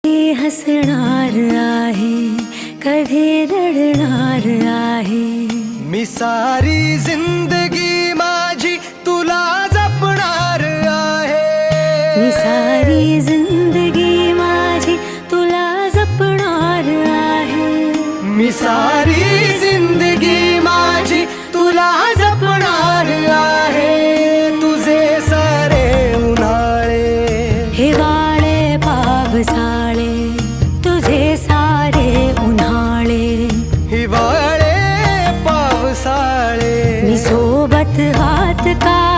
हसणार आहे, कधी रडणार आहे। मी सारी जिंदगी माझी तुला जपणार आहे। मी सारी जिंदगी माझी तुला जपणार आहे। मी सारी जिंदगी माझी तुला जपणार आहे। तुझे सारे उन्हाळे हिवाळे पावसाळे, तुझे सारे उन्हाळे हिवाळे पावसाळे, मी सोबत हात का